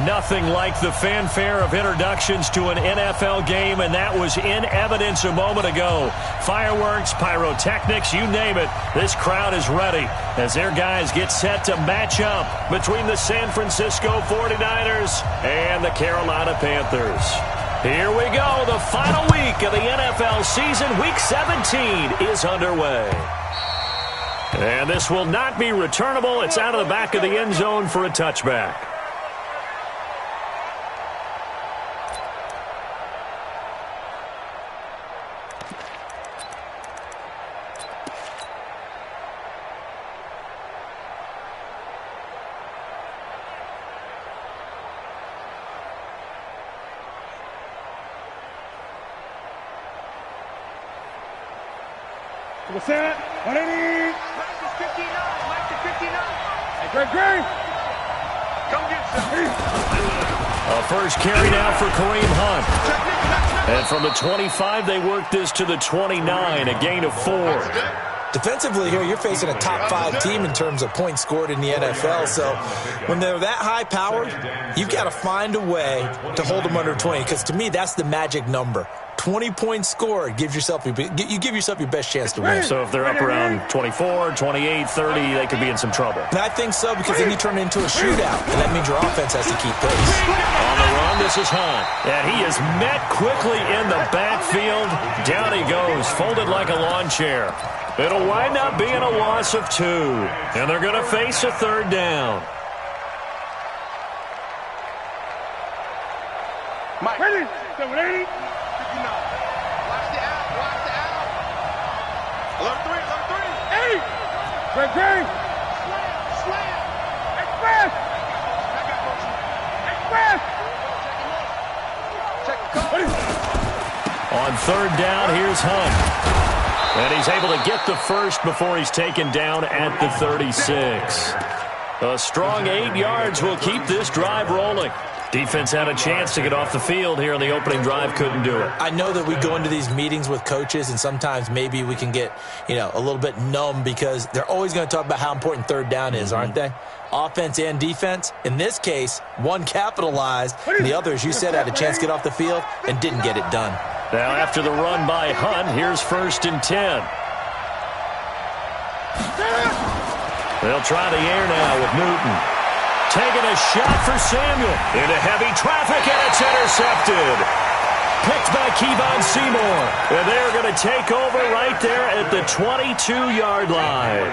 Nothing like the fanfare of introductions to an NFL game, and that was in evidence a moment ago. Fireworks, pyrotechnics, you name it. This crowd is ready as their guys get set to match up between the San Francisco 49ers and the Carolina Panthers. Here we go. The final week of the NFL season. Week 17 is underway. And this will not be returnable. It's out of the back of the end zone for a touchback. What's that? 180. Mike to 59. Mike to 59. Hey, Greg. Come get some. A first carry now for Kareem Hunt. And from the 25, they work this to the 29, a gain of 4. Defensively here, you're facing a top-5 team in terms of points scored in the NFL. So when they're that high-powered, you've got to find a way to hold them under 20. Because to me, that's the magic number. 20 points scored, you give yourself your best chance to win. So if they're up around 24, 28, 30, they could be in some trouble. And I think so, because then you turn it into a shootout, and that means your offense has to keep pace. On the run, this is Hunt. And he is met quickly in the backfield. Down he goes, folded like a lawn chair. It'll wind up being a loss of 2. And they're going to face a third down. Mike. 780. Greg. Slam. Express. On third down, here's Hunt. And he's able to get the first before he's taken down at the 36. A strong 8 yards will keep this drive rolling. Defense had a chance to get off the field here on the opening drive, couldn't do it. I know that we go into these meetings with coaches, and sometimes maybe we can get, a little bit numb because they're always going to talk about how important third down is, aren't they? Offense and defense. In this case, one capitalized, and the other, as you said, had a chance to get off the field and didn't get it done. Now after the run by Hunt, here's 1st and 10. They'll try the air now with Newton. Taking a shot for Samuel. Into heavy traffic, and it's intercepted. Picked by Kevon Seymour. And they're going to take over right there at the 22-yard line.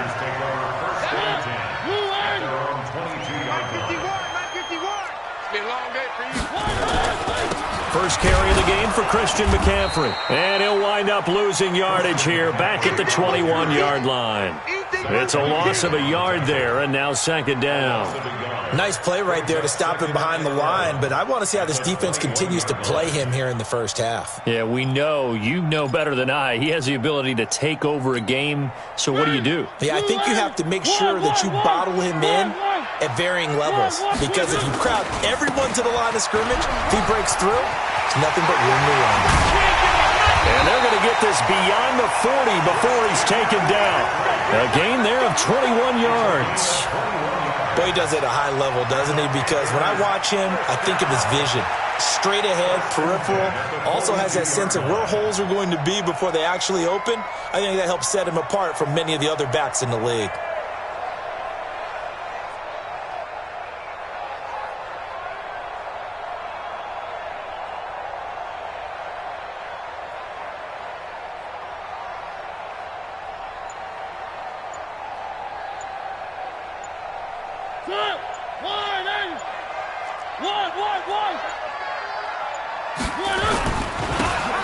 First carry of the game for Christian McCaffrey. And he'll wind up losing yardage here back at the 21-yard line. It's a loss of a yard there, and now 2nd down. Nice play right there to stop him behind the line, but I want to see how this defense continues to play him here in the first half. Yeah, we know. You know better than I. He has the ability to take over a game, so what do? Yeah, I think you have to make sure that you bottle him in at varying levels, because if you crowd everyone to the line of scrimmage, if he breaks through, it's nothing but room to run. And they're going to get this beyond the 40 before he's taken down. A gain there of 21 yards. Boy, he does it at a high level, doesn't he? Because when I watch him, I think of his vision. Straight ahead, peripheral. Also has that sense of where holes are going to be before they actually open. I think that helps set him apart from many of the other backs in the league.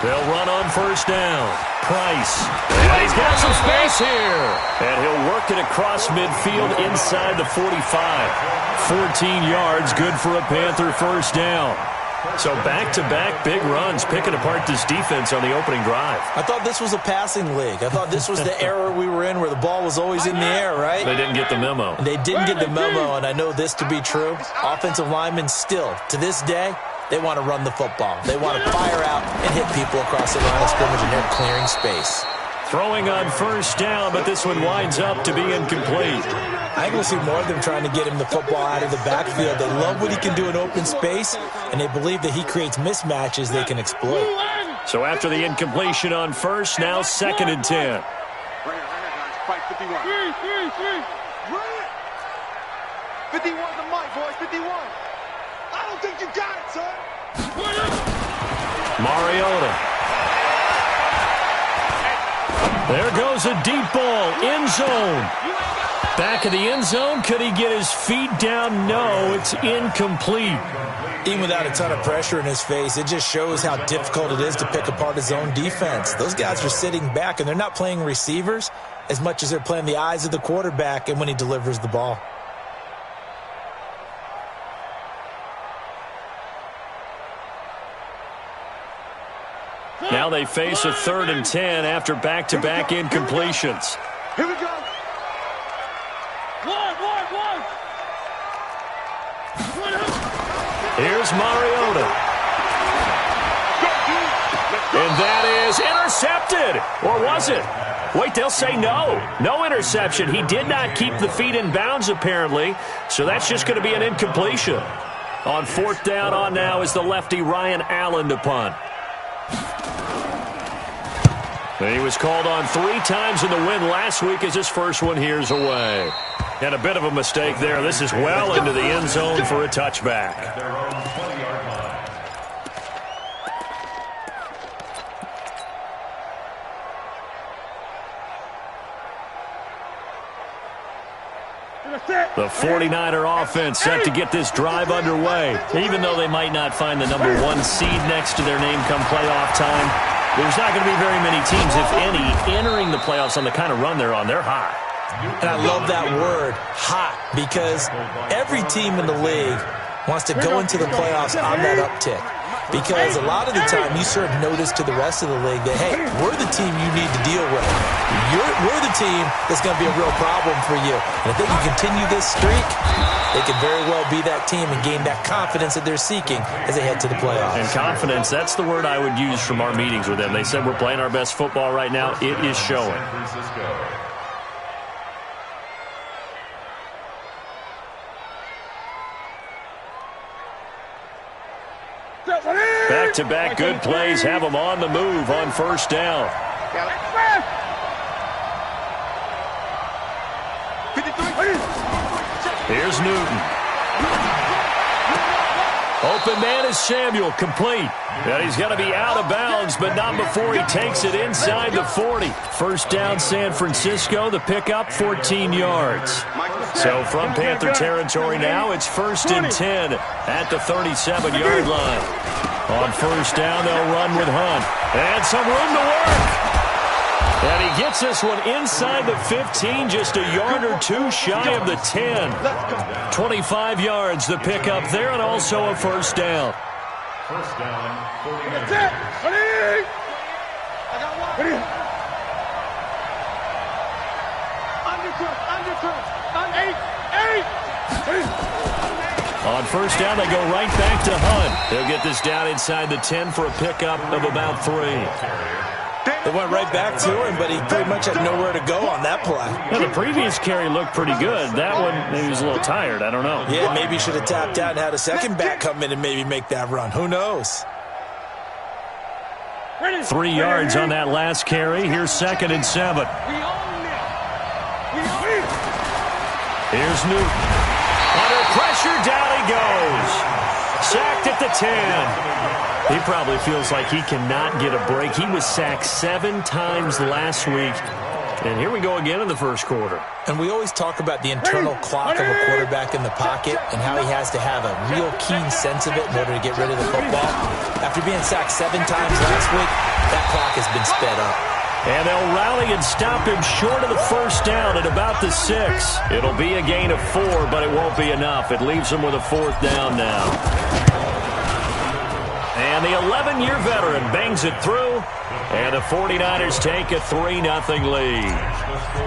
They'll run on first down. Price. And he's got some space here. And he'll work it across midfield inside the 45. 14 yards, good for a Panther first down. So back-to-back big runs, picking apart this defense on the opening drive. I thought this was a passing league. I thought this was the era we were in where the ball was always in the air, right? They didn't get the memo. They didn't get the memo, and I know this to be true. Offensive linemen still, to this day, they want to run the football. They want to fire out and hit people across the line of scrimmage, and they're clearing space. Throwing on first down, but this one winds up to be incomplete. I think we'll see more of them trying to get him the football out of the backfield. They love what he can do in open space, and they believe that he creates mismatches they can exploit. So after the incompletion on first, now 2nd and 10. Fight 51. 51 the mic, boys. 51. I don't think you got it, son. Mariota. There goes a deep ball, end zone. Back of the end zone, could he get his feet down? No, it's incomplete. Even without a ton of pressure in his face, it just shows how difficult it is to pick apart his own defense. Those guys are sitting back, and they're not playing receivers as much as they're playing the eyes of the quarterback and when he delivers the ball. Now they face a 3rd and 10 after back-to-back incompletions. Here we go. One. Here's Mariota. And that is intercepted. Or was it? Wait, they'll say no. No interception. He did not keep the feet in bounds, apparently. So that's just going to be an incompletion. On 4th down on now is the lefty Ryan Allen to punt. He was called on 3 times in the win last week as his first one here's away. And a bit of a mistake there. This is well into the end zone for a touchback. The 49er offense set to get this drive underway. Even though they might not find the number 1 seed next to their name come playoff time, there's not going to be very many teams, if any, entering the playoffs on the kind of run they're on. They're hot. And I love that word, hot, because every team in the league wants to go into the playoffs on that uptick. Because a lot of the time you serve notice to the rest of the league that, hey, we're the team you need to deal with. We're the team that's going to be a real problem for you. And if they can continue this streak, they can very well be that team and gain that confidence that they're seeking as they head to the playoffs. And confidence, that's the word I would use from our meetings with them. They said we're playing our best football right now. It is showing. Back-to-back good plays have them on the move on first down. Here's Newton. Open man is Samuel, complete. And he's going to be out of bounds, but not before he takes it inside the 40. First down, San Francisco. The pickup, 14 yards. So from Panther territory now, it's 1st and 10 at the 37-yard line. On first down, they'll run with Hunt. And some room to work. And he gets this one inside the 15, just a yard or 2 shy of the 10. 25 yards, the pickup there, and also a first down. First down, 40. That's it. Ready? I got one. Ready? On first down, they go right back to Hunt. They'll get this down inside the 10 for a pickup of about 3. They went right back to him, but he pretty much had nowhere to go on that play. Yeah, the previous carry looked pretty good. That one, he was a little tired. I don't know. Yeah, maybe he should have tapped out and had a second back come in and maybe make that run. Who knows? 3 yards on that last carry. Here's 2nd and 7. Here's Newton. Under pressure, down he goes. Sacked at the 10. He probably feels like he cannot get a break. He was sacked 7 times last week. And here we go again in the first quarter. And we always talk about the internal clock of a quarterback in the pocket and how he has to have a real keen sense of it in order to get rid of the football. After being sacked 7 times last week, that clock has been sped up. And they'll rally and stop him short of the first down at about the 6. It'll be a gain of 4, but it won't be enough. It leaves him with a 4th down now. And the 11-year veteran bangs it through, and the 49ers take a 3-0 lead.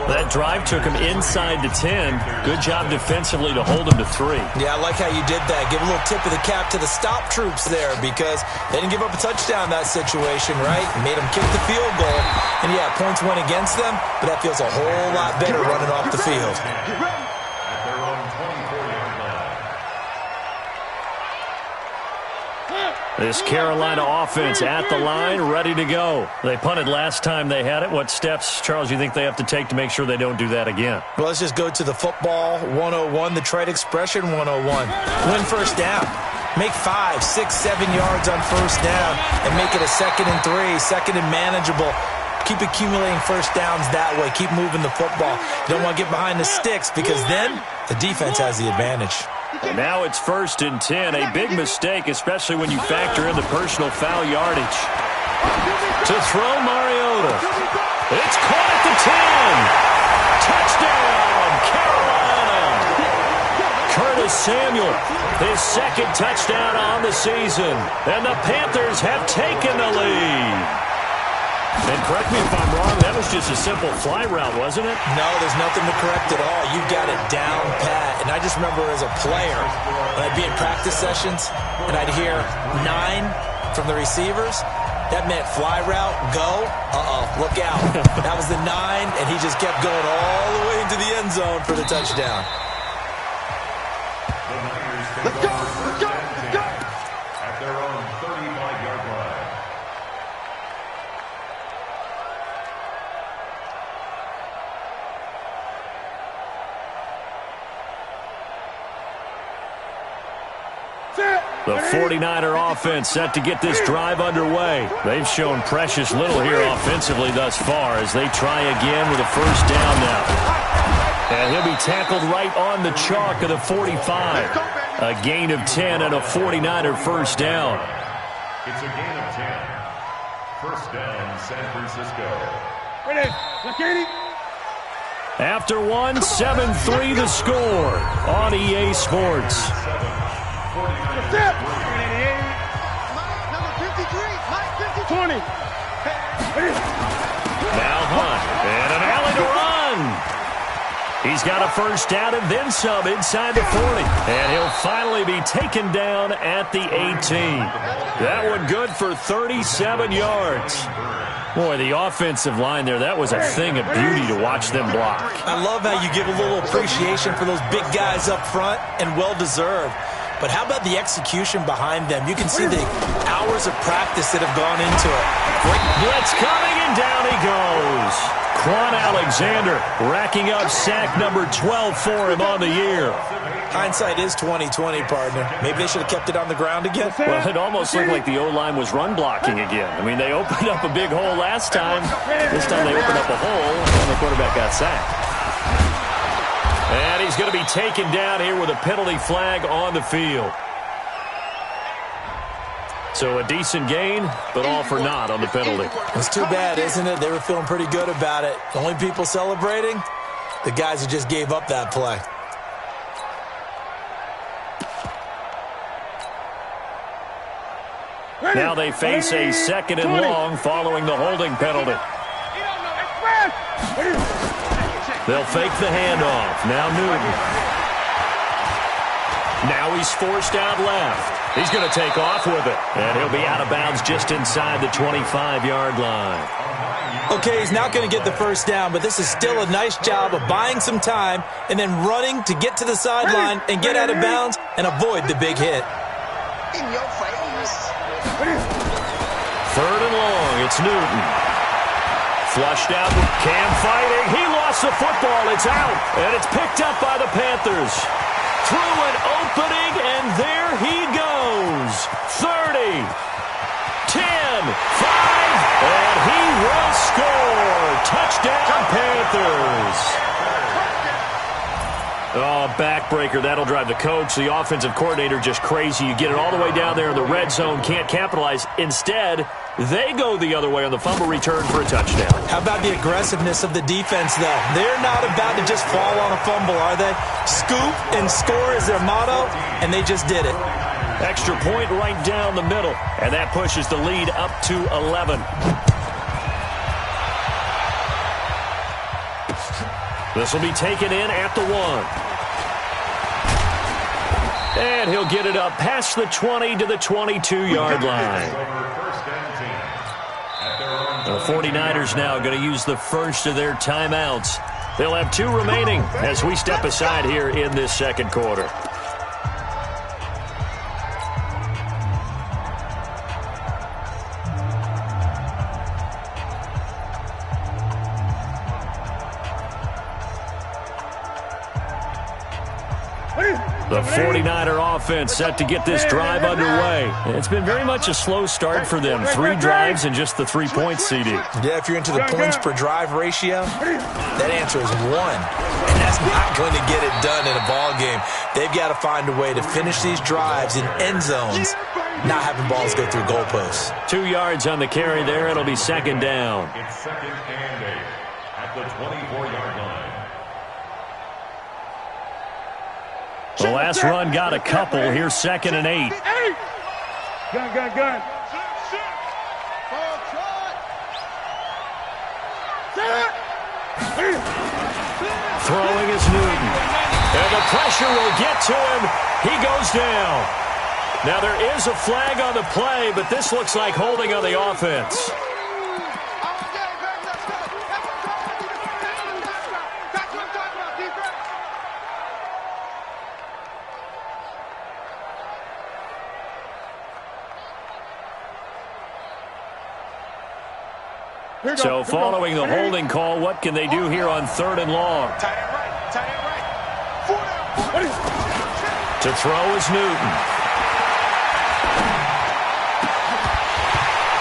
That drive took him inside the 10. Good job defensively to hold him to 3. Yeah, I like how you did that. Give a little tip of the cap to the stop troops there because they didn't give up a touchdown in that situation, right? Made them kick the field goal. And, yeah, points went against them, but that feels a whole lot better running off the field. This Carolina offense at the line, ready to go. They punted last time they had it. What steps, Charles, you think they have to take to make sure they don't do that again? Well, let's just go to the football 101, the trade expression 101. Win first down. Make 5, 6, 7 yards on first down and make it a 2nd and 3, second and manageable. Keep accumulating first downs that way. Keep moving the football. You don't want to get behind the sticks because then the defense has the advantage. And now it's 1st and 10. A big mistake, especially when you factor in the personal foul yardage. To throw Mariota. It's caught at the 10. Touchdown, Carolina. Curtis Samuel, his 2nd touchdown on the season. And the Panthers have taken the lead. And correct me if I'm wrong, that was just a simple fly route, wasn't it? No, there's nothing to correct at all. You've got it down pat. And I just remember as a player, when I'd be in practice sessions, and I'd hear 9 from the receivers, that meant fly route, go, look out. That was the 9, and he just kept going all the way into the end zone for the touchdown. Let's go, let's go, let's go. At their own 35-yard line. The 49er offense set to get this drive underway. They've shown precious little here offensively thus far as they try again with a first down now. And he'll be tackled right on the chalk of the 45. A gain of 10 and a 49er first down. It's a gain of 10. First down, San Francisco. Ready, let's get it. After one, 7-3 the score on EA Sports. Step. Number 53, Mike 50. 20. Now Hunt, and an alley to run. He's got a first down and then some inside the 40. And he'll finally be taken down at the 18. That one good for 37 yards. Boy, the offensive line there, that was a thing of beauty to watch them block. I love how you give a little appreciation for those big guys up front, and well-deserved. But how about the execution behind them? You can see the hours of practice that have gone into it. Great blitz coming, and down he goes. Quan Alexander racking up sack number 12 for him on the year. Hindsight is 20/20, partner. Maybe they should have kept it on the ground again. Well, it almost looked like the O-line was run blocking again. I mean, they opened up a big hole last time. This time they opened up a hole, and the quarterback got sacked. And he's going to be taken down here with a penalty flag on the field. So a decent gain, but all for naught on the penalty. It's too bad, isn't it? They were feeling pretty good about it. The only people celebrating, the guys who just gave up that play. Now they face a 2nd and long following the holding penalty. They'll fake the handoff. Now Newton. Now he's forced out left. He's going to take off with it. And he'll be out of bounds just inside the 25-yard line. Okay, he's not going to get the first down, but this is still a nice job of buying some time and then running to get to the sideline and get out of bounds and avoid the big hit. In your face. 3rd and long. It's Newton. Flushed out. Cam fighting. He lost the football. It's out. And it's picked up by the Panthers. Through an opening, and there he goes. 30, 10, 5, and he will score. Touchdown, Panthers. Oh, backbreaker. That'll drive the coach, the offensive coordinator, just crazy. You get it all the way down there in the red zone, can't capitalize. Instead, they go the other way on the fumble return for a touchdown. How about the aggressiveness of the defense, though? They're not about to just fall on a fumble, are they? Scoop and score is their motto, and they just did it. Extra point right down the middle, and that pushes the lead up to 11. This will be taken in at the 1. And he'll get it up past the 20 to the 22-yard line. The 49ers now going to use the first of their timeouts. They'll have 2 remaining as we step aside here in this second quarter. The 49er offense set to get this drive underway. It's been very much a slow start for them. 3 drives and just the 3 points, CD. Yeah, if you're into the points per drive ratio, that answer is 1. And that's not going to get it done in a ball game. They've got to find a way to finish these drives in end zones, not having balls go through goalposts. 2 yards on the carry there. It'll be second down. It's second and 8 at the 24-yard line. The last run got a couple. Here's second and 8. Gun. Throwing is Newton. And the pressure will get to him. He goes down. Now there is a flag on the play, but this looks like holding on the offense. So following the holding call, what can they do here on 3rd and long? Tight end right. 4 down. To throw is Newton.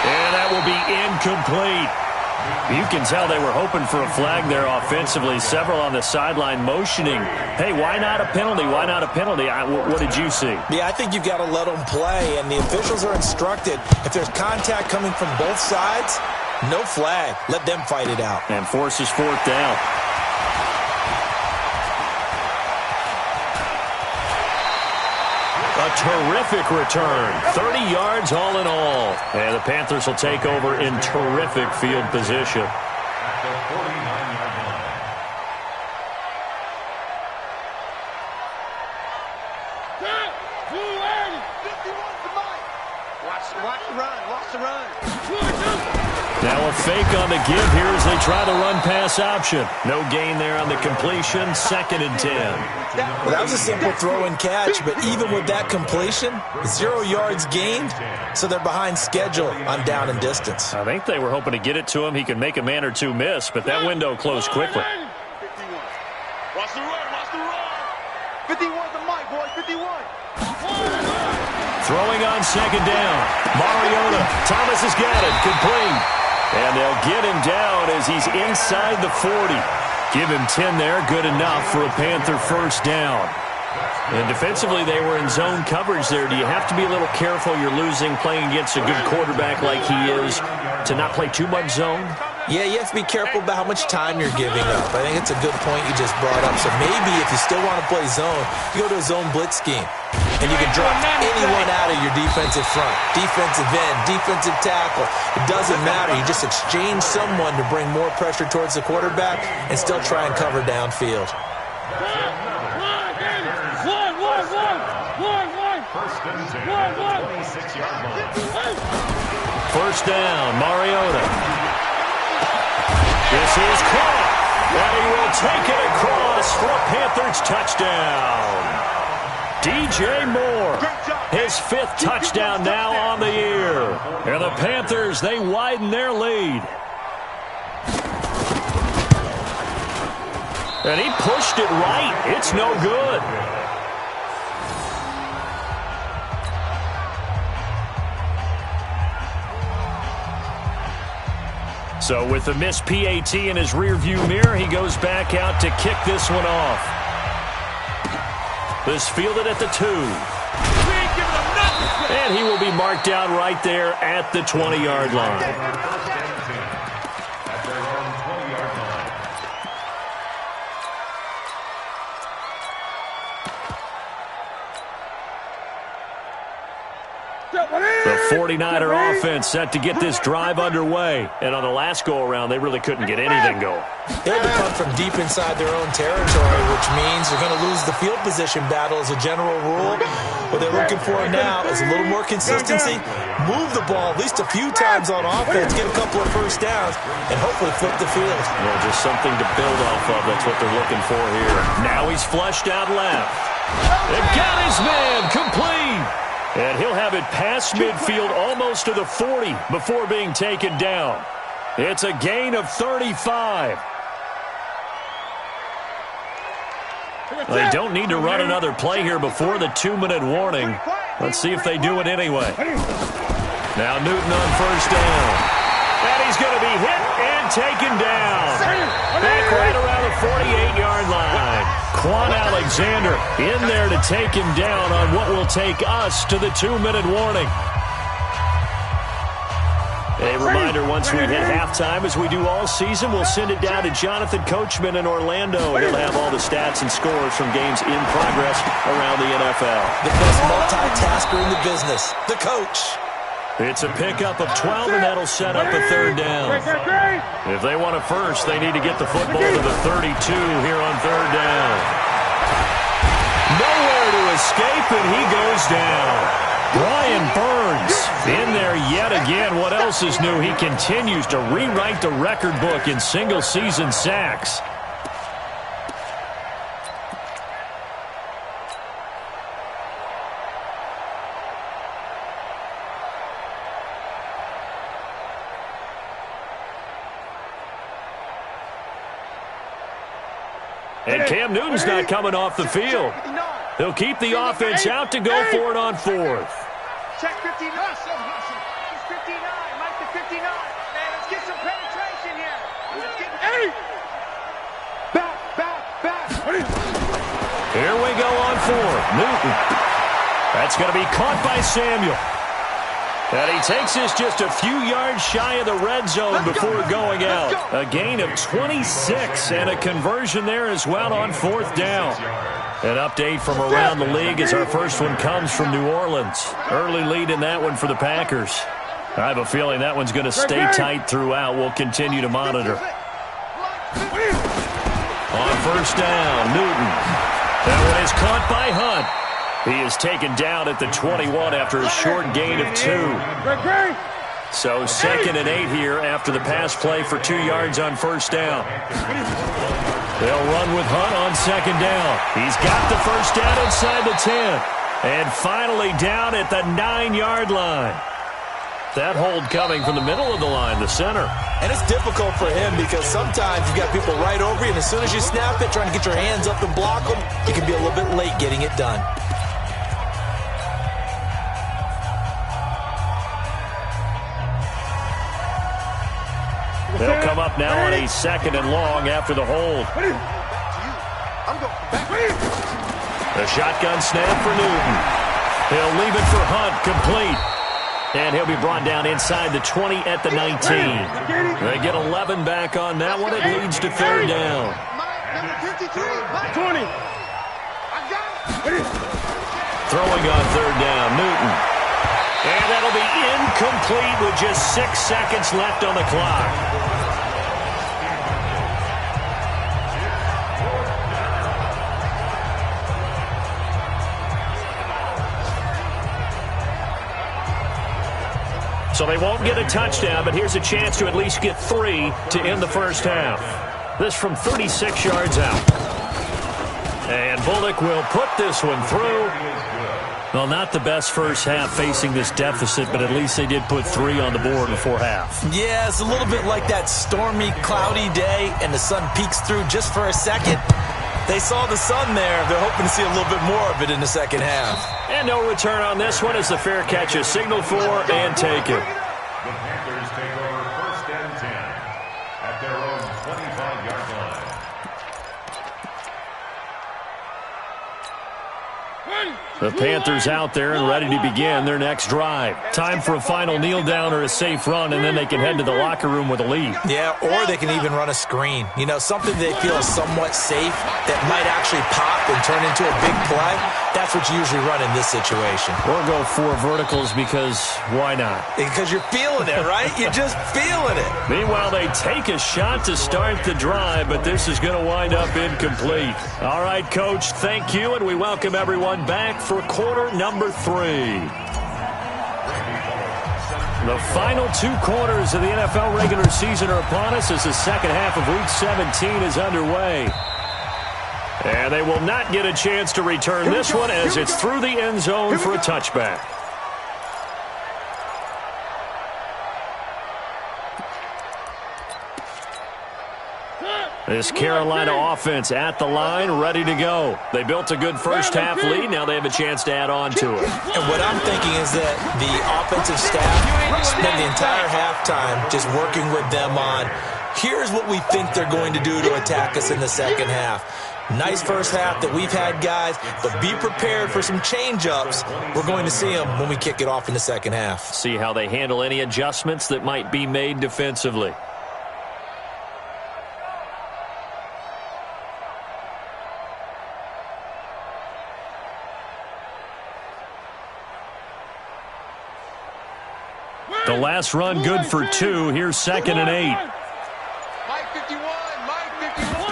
And that will be incomplete. You can tell they were hoping for a flag there offensively. Several on the sideline motioning, hey, why not a penalty? Why not a penalty? What did you see? Yeah, I think you've got to let them play, and the officials are instructed, if there's contact coming from both sides, no flag. Let them fight it out. And forces 4th down. A terrific return. 30 yards all in all. And the Panthers will take over in terrific field position. At the 49-yard line. Watch the run. Now a fake on the give here as they try the run-pass option. No gain there on the completion. 2nd and 10. Well, that was a simple throw and catch, but even with that completion, 0 yards gained, so they're behind schedule on down and distance. I think they were hoping to get it to him. He could make a man or 2 miss, but that window closed quickly. 51. Watch the run. 51's the mic, boys. 51. Throwing on 2nd down. Mariota. Thomas has got it. Complete. And they'll get him down as he's inside the 40. Give him 10 there. Good enough for a Panther first down. And defensively, they were in zone coverage there. Do you have to be a little careful? You're losing playing against a good quarterback like he is to not play too much zone? Yeah, you have to be careful about how much time you're giving up. I think it's a good point you just brought up. So maybe if you still want to play zone, you go to a zone blitz scheme. And you can drop anyone out of your defensive front, defensive end, defensive tackle. It doesn't matter. You just exchange someone to bring more pressure towards the quarterback and still try and cover downfield. First down, Mariota. This is caught, and he will take it across for a Panthers touchdown. DJ Moore, his 5th touchdown now on the year. And the Panthers, they widen their lead. And he pushed it right. It's no good. So with the missed PAT in his rearview mirror, he goes back out to kick this one off. This fielded at the 2. And he will be marked down right there at the 20-yard line. At their own 20-yard line. The 49er offense set to get this drive underway. And on the last go-around, they really couldn't get anything going. They had to punt from deep inside their own territory, which means they're going to lose the field position battle as a general rule. What they're looking for now is a little more consistency, move the ball at least a few times on offense, get a couple of first downs, and hopefully flip the field. Well, just something to build off of. That's what they're looking for here. Now he's flushed out left. They've got his man complete. And he'll have it past midfield almost to the 40 before being taken down. It's a gain of 35. They don't need to run another play here before the 2-minute warning. Let's see if they do it anyway. Now Newton on first down. And he's going to be hit and taken down. Back right around the 48-yard line. Quan Alexander in there to take him down on what will take us to the 2-minute warning. A reminder, once we hit halftime, as we do all season, we'll send it down to Jonathan Coachman in Orlando. He'll have all the stats and scores from games in progress around the NFL. The best multitasker in the business, the coach. It's a pickup of 12, and that'll set up a third down. If they want a first, they need to get the football to the 32 here on third down. Nowhere to escape, and he goes down. Brian Burns in there yet again. What else is new? He continues to rewrite the record book in single-season sacks. And Cam Newton's not coming off the field. He'll keep the offense out to go for it on fourth. Check 59. He's 59. Mike the 59. Man, let's get some penetration here. Let's get back. Here we go on fourth. Newton. That's going to be caught by Samuel. And he takes this just a few yards shy of the red zone before going out. A gain of 26 and a conversion there as well on fourth down. An update from around the league as our first one comes from New Orleans. Early lead in that one for the Packers. I have a feeling that one's going to stay tight throughout. We'll continue to monitor. On first down, Newton. That one is caught by Hunt. He is taken down at the 21 after a short gain of 2. So 2nd and 8 here after the pass play for 2 yards on first down. They'll run with Hunt on second down. He's got the first down inside the 10. And finally down at the 9-yard line. That hold coming from the middle of the line, the center. And it's difficult for him because sometimes you've got people right over you, and as soon as you snap it, trying to get your hands up and block them, you can be a little bit late getting it done. They'll come up now on a 2nd and long after the hold. The shotgun snap for Newton. He'll leave it for Hunt, complete. And he'll be brought down inside the 20 at the 19. They get 11 back on that one. It leads to third down. 20. Throwing on third down, Newton. And that'll be incomplete with just 6 seconds left on the clock. So they won't get a touchdown, but here's a chance to at least get 3 to end the first half. This from 36 yards out. And Bullock will put this one through. Well, not the best first half facing this deficit, but at least they did put 3 on the board before half. Yeah, it's a little bit like that stormy, cloudy day, and the sun peeks through just for a second. They saw the sun there. They're hoping to see a little bit more of it in the second half. And no return on this one as the fair catch is signaled for and taken. The Panthers take over 1st and 10 at their own 25-yard line. The Panthers out there and ready to begin their next drive. Time for a final kneel down or a safe run, and then they can head to the locker room with a lead. Yeah, or they can even run a screen. You know, something they feel is somewhat safe that might actually pop and turn into a big play. That's what you usually run in this situation. Or go 4 verticals because why not? Because you're feeling it, right? You're just feeling it. Meanwhile, they take a shot to start the drive, but this is going to wind up incomplete. All right, Coach, thank you, and we welcome everyone back for quarter number 3. The final 2 quarters of the NFL regular season are upon us as the second half of Week 17 is underway. And they will not get a chance to return this one as it's through the end zone for a touchback. This Carolina offense at the line, ready to go. They built a good first half lead. Now they have a chance to add on to it. And what I'm thinking is that the offensive staff spent the entire halftime just working with them on, here's what we think they're going to do to attack us in the second half. Nice first half that we've had, guys, but be prepared for some change-ups. We're going to see them when we kick it off in the second half. See how they handle any adjustments that might be made defensively. The last run good for 2. Here's 2nd and 8. Mike 51, Mike 51.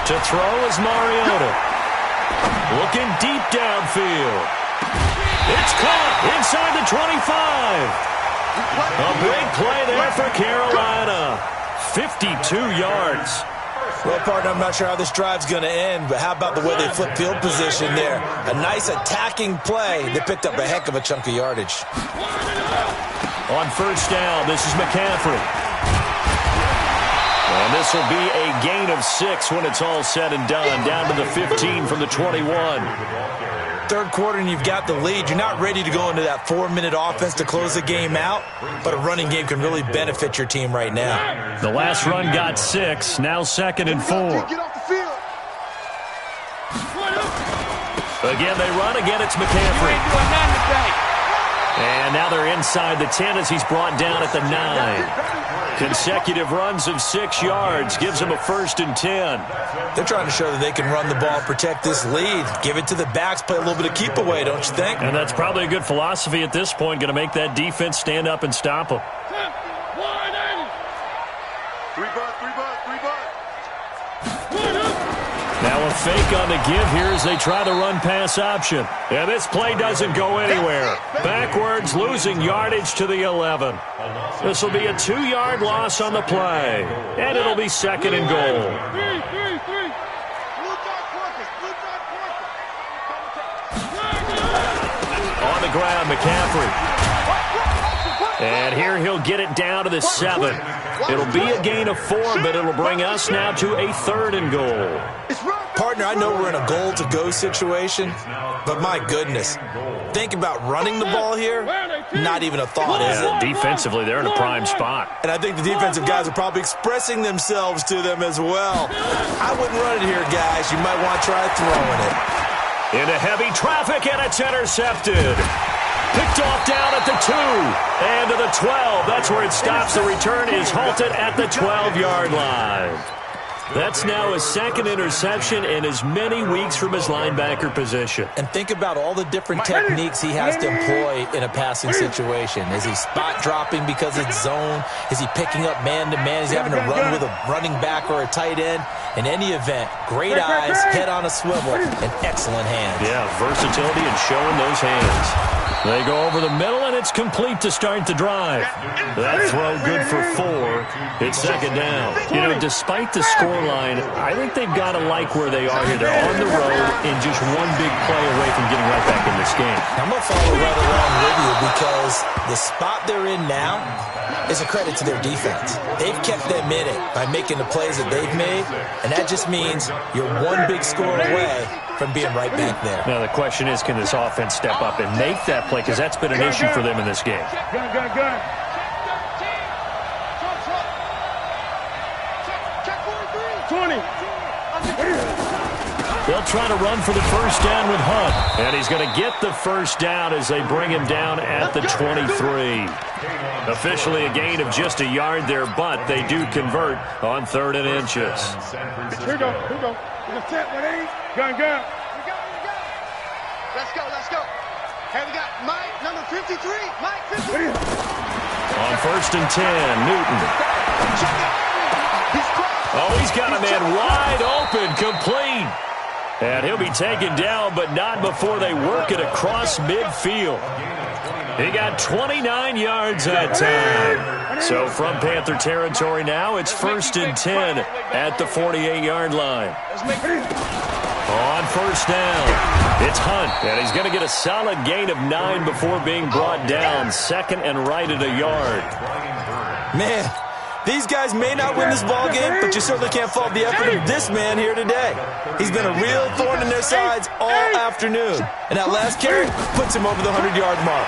To throw is Mariota. Looking deep downfield. It's caught inside the 25. A big play there for Carolina. 52 yards. Well, partner, I'm not sure how this drive's going to end, but how about the way they flip field position there? A nice attacking play. They picked up a heck of a chunk of yardage. On first down, this is McCaffrey. And this will be a gain of 6 when it's all said and done. Down to the 15 from the 21. Third quarter and you've got the lead. You're not ready to go into that 4-minute offense to close the game out, but a running game can really benefit your team right now. The last run got 6. Now 2nd and 4. Get off the field. Again, they run. Again, it's McCaffrey. And now they're inside the 10 as he's brought down at the 9. Consecutive runs of 6 yards gives them a 1st and 10. They're trying to show that they can run the ball and protect this lead. Give it to the backs, play a little bit of keep away, don't you think? And that's probably a good philosophy at this point, going to make that defense stand up and stop them. 3 butt. Now a fake on the give here as they try the run-pass option. And this play doesn't go anywhere. Backwards, losing yardage to the 11. This will be a 2-yard loss on the play. And it'll be 2nd and goal. On the ground, McCaffrey. And here he'll get it down to the 7. It'll be a gain of 4, but it'll bring us now to a 3rd and goal. Partner, I know we're in a goal-to-go situation, but my goodness, think about running the ball here. Not even a thought, is it? Defensively, they're in a prime spot. And I think the defensive guys are probably expressing themselves to them as well. I wouldn't run it here, guys. You might want to try throwing it. Into heavy traffic, and it's intercepted. Picked off down at the 2 and to the 12. That's where it stops. The return is halted at the 12-yard line. That's now his 2nd interception in as many weeks from his linebacker position. And think about all the different techniques he has to employ in a passing situation. Is he spot dropping because it's zone? Is he picking up man-to-man? Is he having to run with a running back or a tight end? In any event, great eyes, head on a swivel, and excellent hands. Yeah, versatility and showing those hands. They go over the middle, and it's complete to start the drive. That throw good for 4. It's 2nd down. You know, despite the scoreline, I think they've got to like where they are here. They're on the road and just one big play away from getting right back in this game. I'm going to follow right along with you because the spot they're in now is a credit to their defense. They've kept them in it by making the plays that they've made, and that just means you're one big score away from being right back there. Now the question is, can this offense step up and make that play? Because that's been an issue for them in this game. Gun. 20. They'll try to run for the first down with Hunt. And he's going to get the first down as they bring him down at the 23. Officially a gain of just a yard there, but they do convert on 3rd and inches. Here we go. We're going to set 1-8. Gun. Let's go. Hey, we got Mike, number 53. Mike, 53. On 1st and 10, Newton. Oh, he's got a man wide open, complete. And he'll be taken down, but not before they work it across midfield. He got 29 yards that time. So from Panther territory now, it's 1st and 10 at the 48-yard line. On 1st down, it's Hunt, and he's going to get a solid gain of 9 before being brought down. 2nd and right at a yard. Man, these guys may not win this ball game, but you certainly can't fault the effort of this man here today. He's been a real thorn in their sides all afternoon, and that last carry puts him over the 100-yard mark.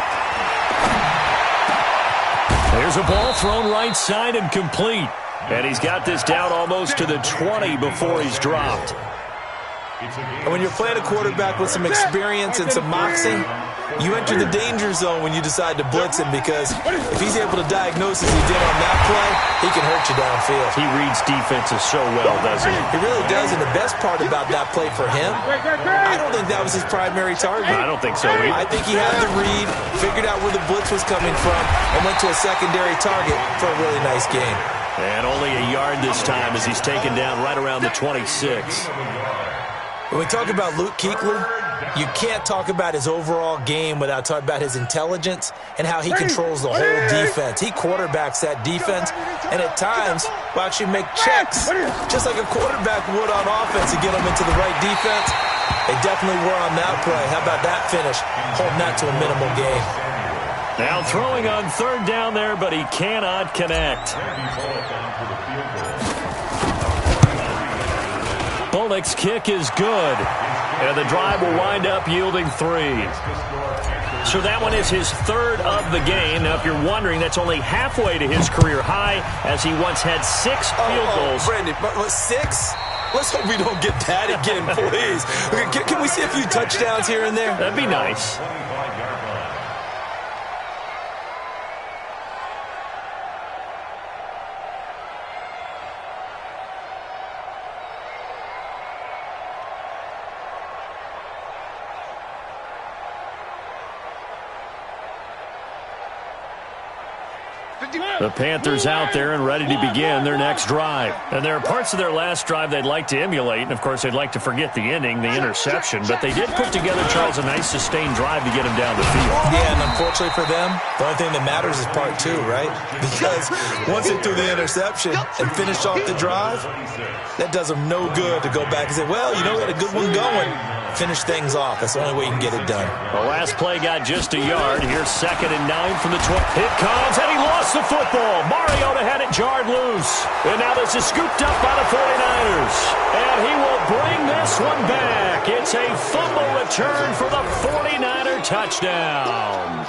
There's a ball thrown right side and complete, and he's got this down almost to the 20 before he's dropped. And when you're playing a quarterback with some experience and some moxie, you enter the danger zone when you decide to blitz him, because if he's able to diagnose as he did on that play, he can hurt you downfield. He reads defenses so well, doesn't he? He really does, and the best part about that play for him, I don't think that was his primary target. I don't think so either. I think he had the read, figured out where the blitz was coming from, and went to a secondary target for a really nice game. And only a yard this time as he's taken down right around the 26. When we talk about Luke Kuechly, you can't talk about his overall game without talking about his intelligence and how he controls the whole defense. He quarterbacks that defense, and at times will actually make checks, just like a quarterback would on offense, to get them into the right defense. They definitely were on that play. How about that finish, holding that to a minimal gain? Now throwing on 3rd down there, but he cannot connect. Bullock's kick is good, and the drive will wind up yielding 3. So that one is his 3rd of the game. Now, if you're wondering, that's only halfway to his career high, as he once had 6 field goals. Brandon, 6? Let's hope we don't get that again, please. Can we see a few touchdowns here and there? That'd be nice. The Panthers out there and ready to begin their next drive. And there are parts of their last drive they'd like to emulate, and of course they'd like to forget the ending, the interception, but they did put together, Charles, a nice sustained drive to get him down the field. Yeah, and unfortunately for them, the only thing that matters is part 2, right? Because once they threw the interception and finished off the drive, that does them no good to go back and say, well, you know, we had a good one going. Finish things off. That's the only way you can get it done. The last play got just a yard. Here's 2nd and 9 from the 12. It comes, and he lost the football. Mariota had it jarred loose. And now this is scooped up by the 49ers. And he will bring this one back. It's a fumble return for the 49er touchdown.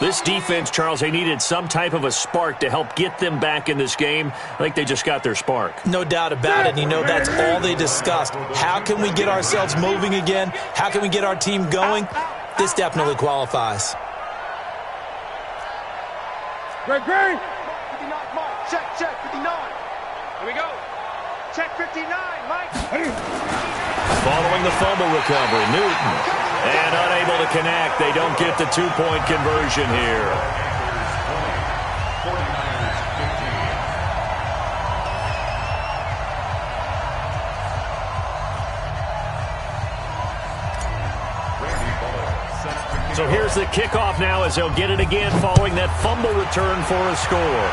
This defense, Charles, they needed some type of a spark to help get them back in this game. I think they just got their spark. No doubt about it. And you know, that's all they discussed. How can we get ourselves moving again? How can we get our team going? This definitely qualifies. Great. 59, Mike. Check, 59. Here we go. Check 59, Mike. Following the fumble recovery, Newton. And unable to connect. They don't get the 2-point conversion here. So here's the kickoff now as they'll get it again following that fumble return for a score.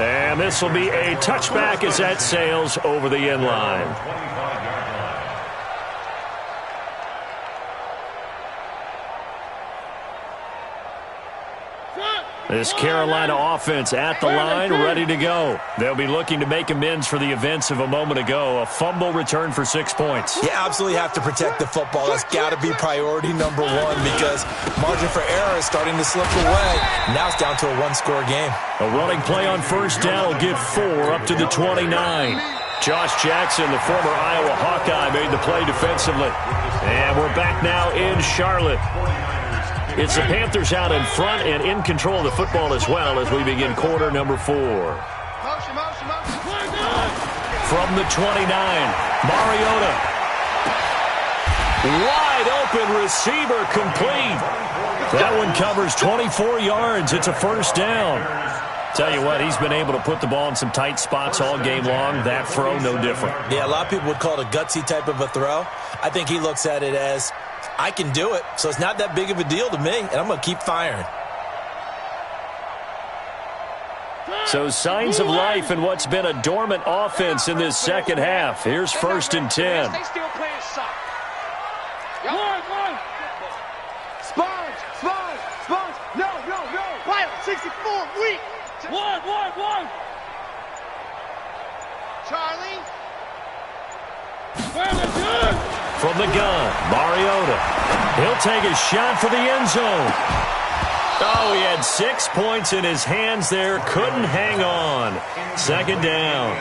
And this will be a touchback as that sails over the end line. This Carolina offense at the line, ready to go. They'll be looking to make amends for the events of a moment ago. A fumble return for 6 points. You absolutely have to protect the football. That's got to be priority number one because margin for error is starting to slip away. Now it's down to a one-score game. A running play on first down will give 4 up to the 29. Josh Jackson, the former Iowa Hawkeye, made the play defensively. And we're back now in Charlotte. It's the Panthers out in front and in control of the football as well as we begin quarter number 4. From the 29, Mariota. Wide open receiver complete. That one covers 24 yards. It's a first down. Tell you what, he's been able to put the ball in some tight spots all game long. That throw, no different. Yeah, a lot of people would call it a gutsy type of a throw. I think he looks at it as, I can do it, so it's not that big of a deal to me, and I'm going to keep firing. So signs of life in what's been a dormant offense in this second half. Here's first and 10. They still playing soft. One. Sponge. No. Pilot, 64, weak. One. Charlie. From the gun, Mariota. He'll take a shot for the end zone. Oh, he had 6 points in his hands there. Couldn't hang on. Second down.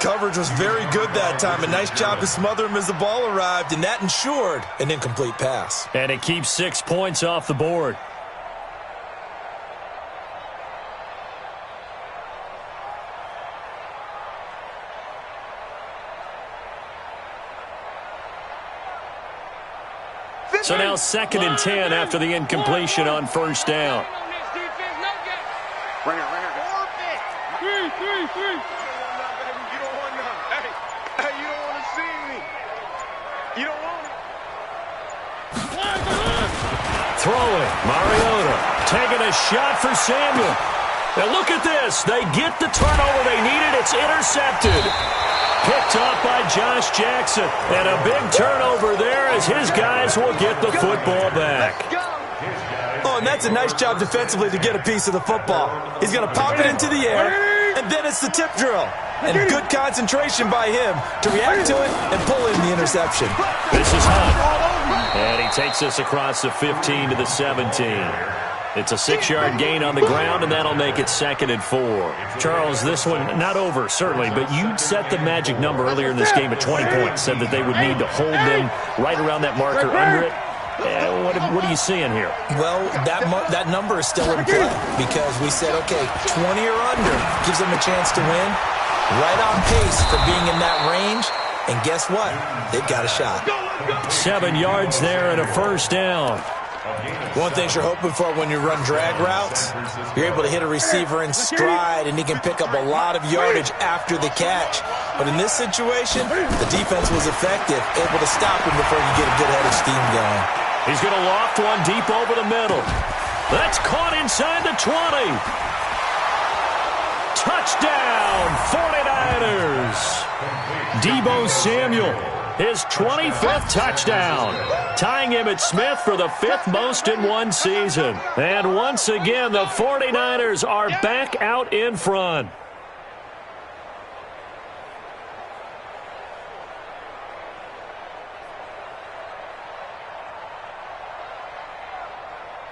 Coverage was very good that time. A nice job to smother him as the ball arrived, and that ensured an incomplete pass. And it keeps 6 points off the board. So now second and 10 after the incompletion on first down. Bring her. Three. You don't want none. Hey, you don't want to see me. You don't want it. Throwing, Mariota. Taking a shot for Samuel. Now look at this. They get the turnover they needed. It's intercepted. Picked off by Josh Jackson. And a big turnover there as his guys will get the football back. Oh, and that's a nice job defensively to get a piece of the football. He's going to pop it into the air, and then it's the tip drill. And good concentration by him to react to it and pull in the interception. This is Hunt. And he takes us across the 15 to the 17. It's a 6-yard gain on the ground, and that'll make it second and 4. Charles, this one not over, certainly, but you set the magic number earlier in this game at 20 points, said that they would need to hold them right around that marker under it. What are you seeing here? Well, that number is still in play because we said, okay, 20 or under gives them a chance to win. Right on pace for being in that range, and guess what? They've got a shot. 7 yards there and a first down. One thing you're hoping for when you run drag routes, you're able to hit a receiver in stride, and he can pick up a lot of yardage after the catch. But in this situation, the defense was effective, able to stop him before you get a good head of steam going. He's going to loft one deep over the middle. That's caught inside the 20. Touchdown, 49ers. Deebo Samuel. His 25th touchdown, tying him at Smith for the 5th most in one season. And once again, the 49ers are back out in front.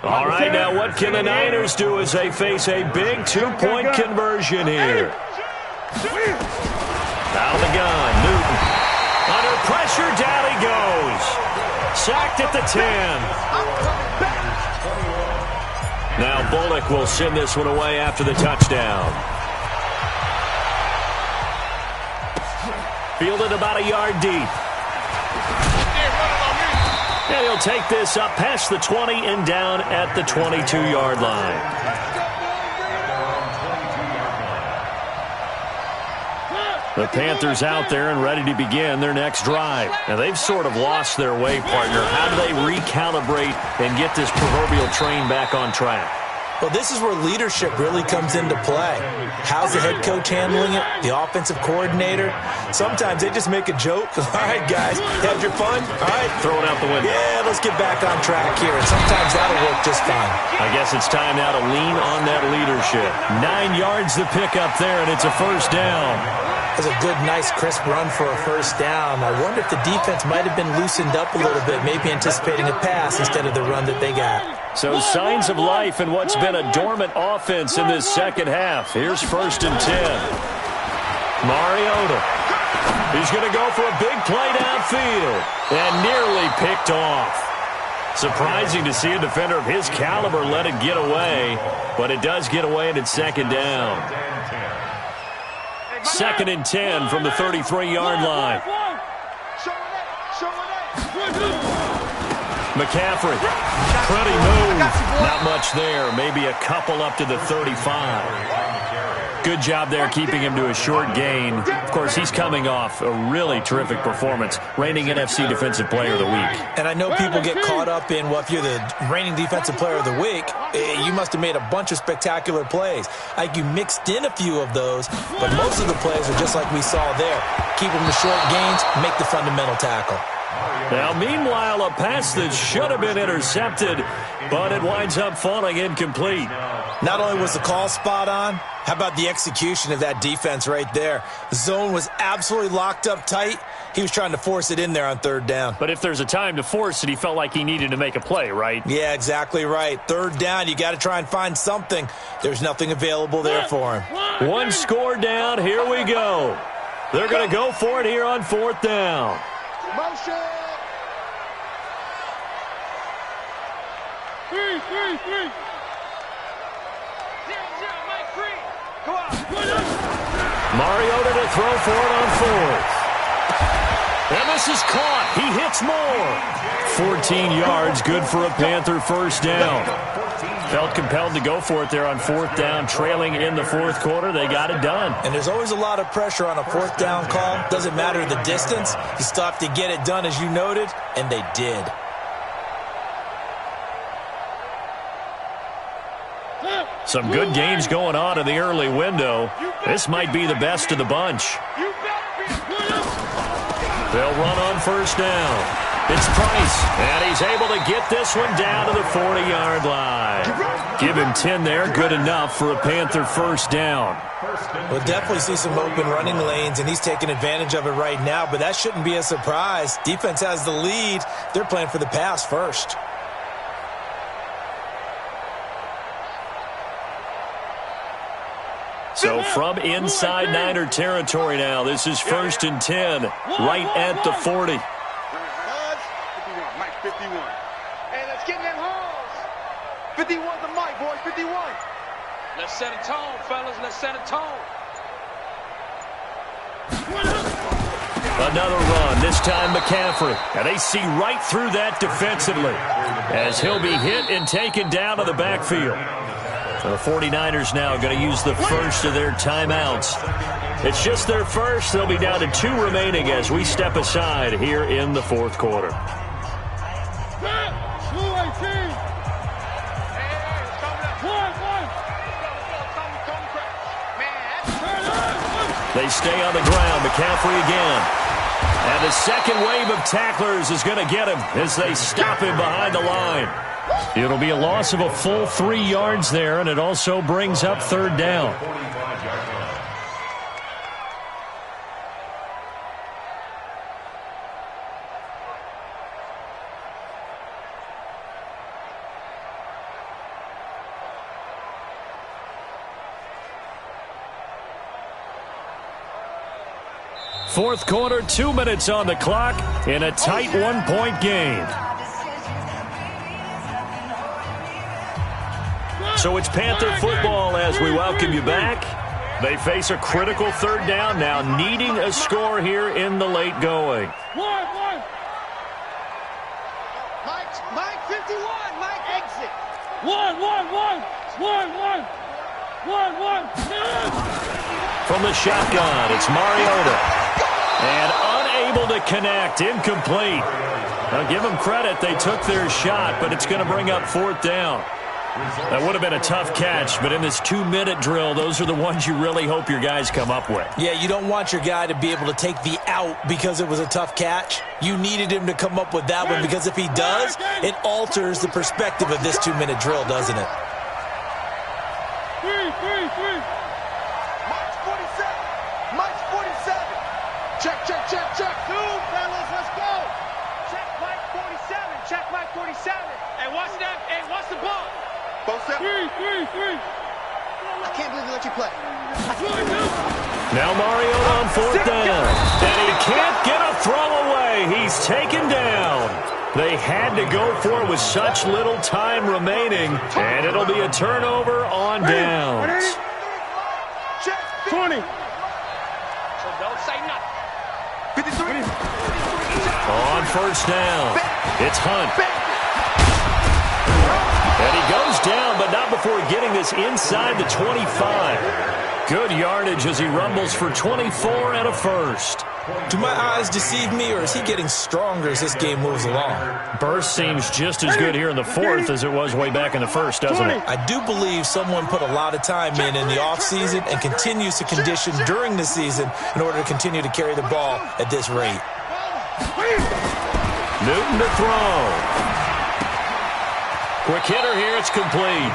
All right, now what can the Niners do as they face a big 2-point conversion here? Out of the gun, Newton. Under pressure, down he goes. Sacked at the 10. Now Bullock will send this one away after the touchdown. Fielded about a yard deep. And he'll take this up past the 20 and down at the 22-yard line. The Panthers out there and ready to begin their next drive. Now, they've sort of lost their way, partner. How do they recalibrate and get this proverbial train back on track? Well, this is where leadership really comes into play. How's the head coach handling it? The offensive coordinator? Sometimes they just make a joke. All right, guys, had your fun? All right. Throw it out the window. Yeah, let's get back on track here. And sometimes that'll work just fine. I guess it's time now to lean on that leadership. 9 yards to pick up there, and it's a first down. That's a good, nice, crisp run for a first down. I wonder if the defense might have been loosened up a little bit, maybe anticipating a pass instead of the run that they got. So signs of life in what's been a dormant offense in this second half. Here's 1st and 10. Mariota. He's going to go for a big play downfield and nearly picked off. Surprising to see a defender of his caliber let it get away, but it does get away and it's second down. 2nd and 10 from the 33-yard line. McCaffrey, pretty move. Not much there. Maybe a couple up to the 35. Good job there keeping him to a short gain. Of course, he's coming off a really terrific performance, reigning NFC Defensive Player of the Week. And I know people get caught up in, well, if you're the reigning Defensive Player of the Week, you must have made a bunch of spectacular plays. Like you mixed in a few of those, but most of the plays are just like we saw there. Keep them to short gains, make the fundamental tackle. Now, meanwhile, a pass that should have been intercepted, but it winds up falling incomplete. Not only was the call spot on, how about the execution of that defense right there? The zone was absolutely locked up tight. He was trying to force it in there on 3rd down. But if there's a time to force it, he felt like he needed to make a play, right? Yeah, exactly right. 3rd down, you got to try and find something. There's nothing available there for him. One score down. Here we go. They're going to go for it here on 4th down. Motion. 3. 0, 0, Mike 3. Go on. Mariota to throw for it on 4th. And this is caught. He hits more. 14 yards, good for a Panther first down. Felt compelled to go for it there on 4th down, trailing in the 4th quarter. They got it done. And there's always a lot of pressure on a 4th down call. Doesn't matter the distance. You still have to get it done, as you noted, and they did. Some good games going on in the early window. This might be the best of the bunch. They'll run on 1st down. It's Price, and he's able to get this one down to the 40-yard line. Give him 10 there, good enough for a Panther first down. We'll definitely see some open running lanes, and he's taking advantage of it right now, but that shouldn't be a surprise. Defense has the lead. They're playing for the pass first. So from inside Niner territory now, this is 1st and 10, right at the 40. 51, Mike 51. Hey, let's get in them holes. 51 the Mike, boys, 51. Let's set a tone, fellas. Let's set a tone. Another run, this time McCaffrey. And they see right through that defensively as he'll be hit and taken down to the backfield. So the 49ers now going to use the first of their timeouts. It's just their first. They'll be down to 2 remaining as we step aside here in the 4th quarter. They stay on the ground. McCaffrey again. And the second wave of tacklers is going to get him as they stop him behind the line. It'll be a loss of a full 3 yards there, and it also brings up 3rd down. Fourth quarter, 2 minutes on the clock in a tight 1-point game. So it's Panther football as we welcome you back. They face a critical 3rd down now, needing a score here in the late going. Mike 51, Mike exit. 1. From the shotgun, it's Mariota. And unable to connect, incomplete. Now give them credit, they took their shot, but it's going to bring up 4th down. That would have been a tough catch, but in this 2-minute drill, those are the ones you really hope your guys come up with. Yeah, you don't want your guy to be able to take the out because it was a tough catch. You needed him to come up with that one because if he does, it alters the perspective of this 2-minute drill, doesn't it? March 47. March 47. Check, check, check, check. Two, fellas, let's go. Check Mike 47. Check Mike 47. And what's that? And what's the ball? Both set. Three. I can't believe they let you play. Now Mariota on 4th down. And he can't get a throw away. He's taken down. They had to go for it with such little time remaining. And it'll be a turnover on downs. Check. 20. So don't say nothing. 53. On 1st down, it's Hunt. And he goes down, but not before getting this inside the 25. Good yardage as he rumbles for 24 and a first. Do my eyes deceive me, or is he getting stronger as this game moves along? Burst seems just as good here in the 4th as it was way back in the 1st, doesn't it? I do believe someone put a lot of time in the offseason and continues to condition during the season in order to continue to carry the ball at this rate. Newton to throw. Quick hitter here, it's complete.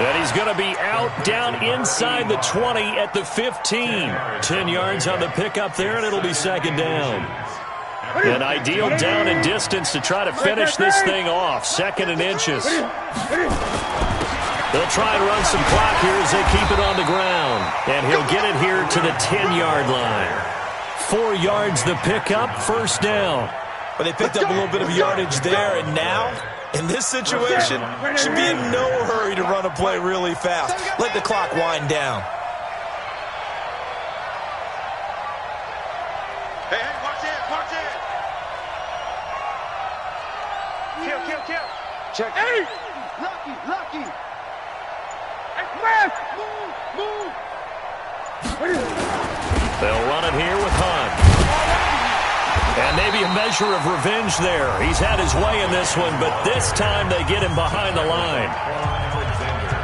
And he's going to be out down inside the 20 at the 15. 10 yards on the pickup there, and it'll be 2nd down. An ideal down and distance to try to finish this thing off. 2nd and inches. They'll try and run some clock here as they keep it on the ground. And he'll get it here to the 10-yard line. 4 yards the pickup, 1st down. But they picked up a little bit of yardage there, and now, in this situation, should be in no hurry to run a play really fast. Let the clock wind down. Hey, watch it, watch it. Kill. Check. Hey! Lucky. Hey, West! Move! They'll run it here with Hunt. And maybe a measure of revenge there. He's had his way in this one, but this time they get him behind the line.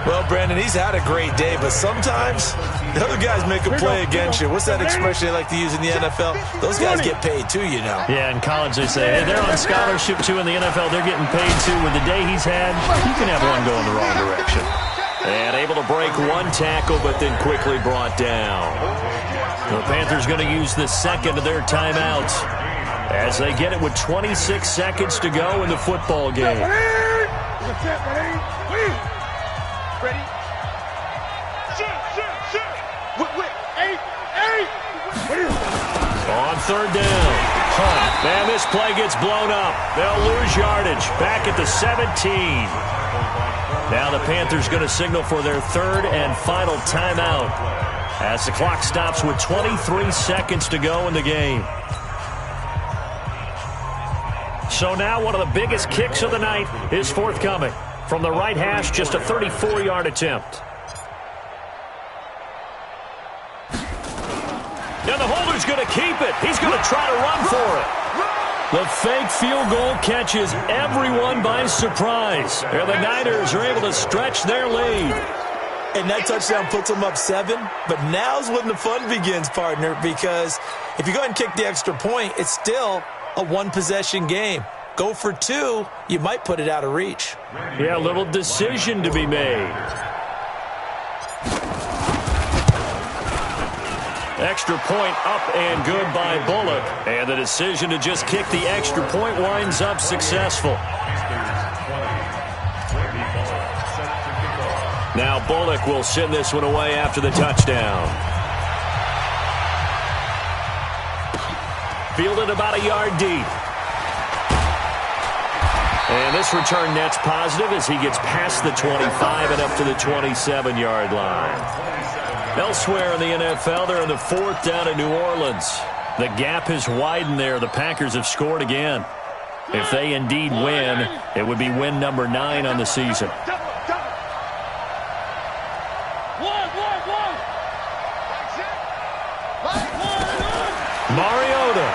Well, Brandon, he's had a great day, but sometimes the other guys make a play against you. What's that expression they like to use in the NFL? Those guys get paid too, you know. Yeah, in college they say, hey, they're on scholarship too. In the NFL, they're getting paid too. With the day he's had, you can have one going the wrong direction. And able to break one tackle, but then quickly brought down. The Panthers going to use the 2nd of their timeouts as they get it with 26 seconds to go in the football game. Ready? Shoot. Whip. Eight. On 3rd down. Hunt. Man, this play gets blown up. They'll lose yardage. Back at the 17. Now the Panthers going to signal for their 3rd and final timeout as the clock stops with 23 seconds to go in the game. So now one of the biggest kicks of the night is forthcoming. From the right hash, just a 34-yard attempt. And the holder's going to keep it. He's going to try to run for it. The fake field goal catches everyone by surprise. And the Niners are able to stretch their lead. And that touchdown puts them up 7. But now's when the fun begins, partner, because if you go ahead and kick the extra point, it's still a one-possession game. Go for 2, you might put it out of reach. Yeah, a little decision to be made. Extra point up and good by Bullock. And the decision to just kick the extra point winds up successful. Now Bullock will send this one away after the touchdown. Fielded about a yard deep. And this return net's positive as he gets past the 25 and up to the 27-yard line. Elsewhere in the NFL, they're in the 4th down in New Orleans. The gap has widened there. The Packers have scored again. If they indeed win, it would be win number 9 on the season. Mariota.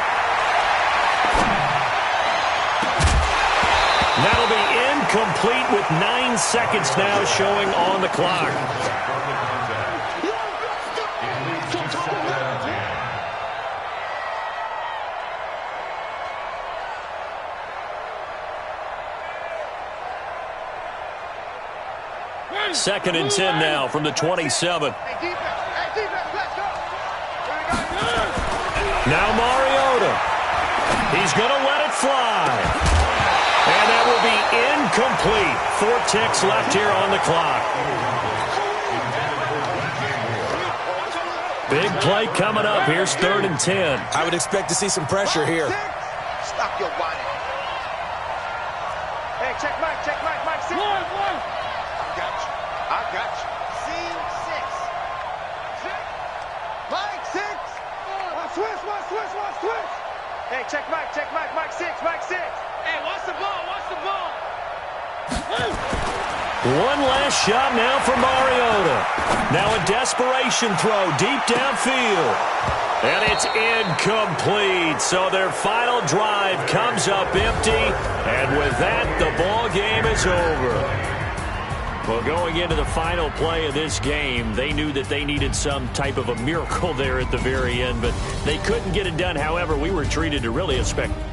That'll be incomplete with 9 10 seconds now showing on the clock. Second and 10 now from the 27. Now Mariota. He's going to let it fly. And that will be incomplete. 4 ticks left here on the clock. Big play coming up. Here's 3rd and 10. I would expect to see some pressure here. Stop your whining. Hey, check Mike, Mike 6. I got you. Scene 6. Mike 6. Switch. Hey, check Mike, Mike 6. Hey, watch the ball. One last shot now for Mariota. Now a desperation throw deep downfield. And it's incomplete. So their final drive comes up empty. And with that, the ball game is over. Well, going into the final play of this game, they knew that they needed some type of a miracle there at the very end, but they couldn't get it done. However, we were treated to really a spectacular